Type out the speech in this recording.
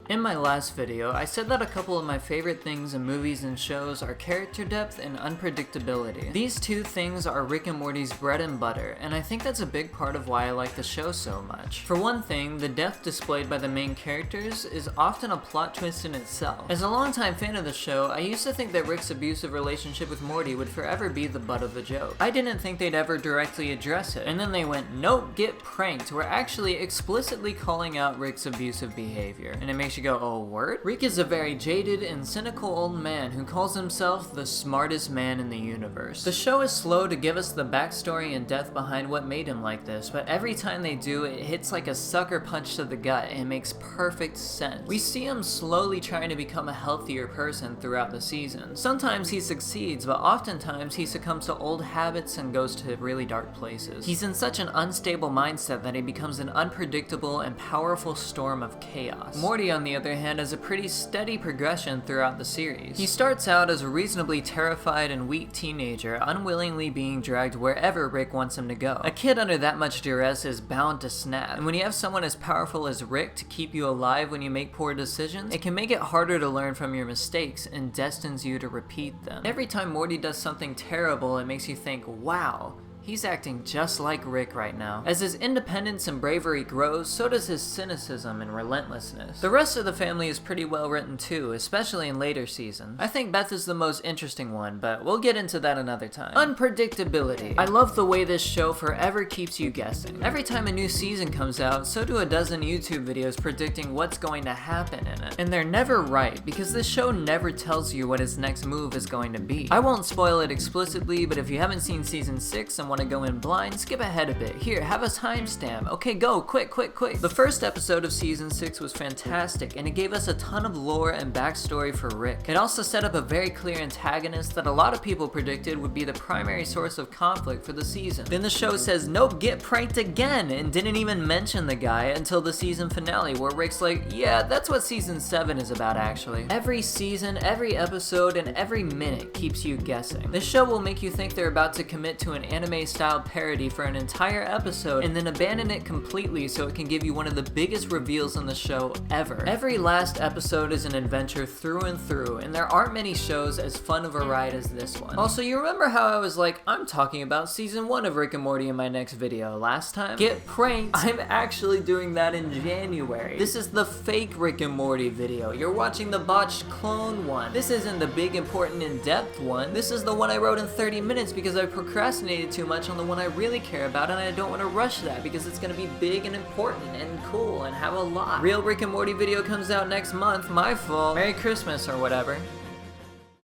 In my last video, I said that a couple of my favorite things in movies and shows are character depth and unpredictability. These two things are Rick and Morty's bread and butter, and I think that's a big part of why I like the show so much. For one thing, the depth displayed by the main characters is often a plot twist in itself. As a longtime fan of the show, I used to think that Rick's abusive relationship with Morty would forever be the butt of the joke. I didn't think they'd ever directly address it, and then they went, nope, get pranked. We're actually explicitly calling out Rick's abusive behavior. And it makes you go, oh, word? Rick is a very jaded and cynical old man who calls himself the smartest man in the universe. The show is slow to give us the backstory and depth behind what made him like this, but every time they do, it hits like a sucker punch to the gut and it makes perfect sense. We see him slowly trying to become a healthier person throughout the season. Sometimes he succeeds, but oftentimes he succumbs to old habits and goes to really dark places. He's in such an unstable mindset that he becomes an unpredictable and powerful storm of chaos. Morty, on the other hand, has a pretty steady progression throughout the series. He starts out as a reasonably terrified and weak teenager, unwillingly being dragged wherever Rick wants him to go. A kid under that much duress is bound to snap, and when you have someone as powerful as Rick to keep you alive when you make poor decisions, it can make it harder to learn from your mistakes and destines you to repeat them. Every time Morty does something terrible, it makes you think, wow, he's acting just like Rick right now. As his independence and bravery grows, so does his cynicism and relentlessness. The rest of the family is pretty well written too, especially in later seasons. I think Beth is the most interesting one, but we'll get into that another time. Unpredictability. I love the way this show forever keeps you guessing. Every time a new season comes out, so do a dozen YouTube videos predicting what's going to happen in it. And they're never right, because this show never tells you what its next move is going to be. I won't spoil it explicitly, but if you haven't seen season 6 and want to go in blind, skip ahead a bit. Here, have a timestamp. Okay, go, quick. The first episode of season 6 was fantastic, and it gave us a ton of lore and backstory for Rick. It also set up a very clear antagonist that a lot of people predicted would be the primary source of conflict for the season. Then the show says, nope, get pranked again, and didn't even mention the guy until the season finale, where Rick's like, yeah, that's what season 7 is about actually. Every season, every episode, and every minute keeps you guessing. This show will make you think they're about to commit to an anime style parody for an entire episode and then abandon it completely so it can give you one of the biggest reveals in the show ever. Every last episode is an adventure through and through, and there aren't many shows as fun of a ride as this one. Also, you remember how I was like, I'm talking about season 1 of Rick and Morty in my next video last time? Get pranked! I'm actually doing that in January. This is the fake Rick and Morty video. You're watching the botched clone one. This isn't the big, important, in-depth one. This is the one I wrote in 30 minutes because I procrastinated too much on the one I really care about, and I don't want to rush that because it's going to be big and important and cool and have a lot. Real Rick and Morty video comes out next month. My fault. Merry Christmas or whatever.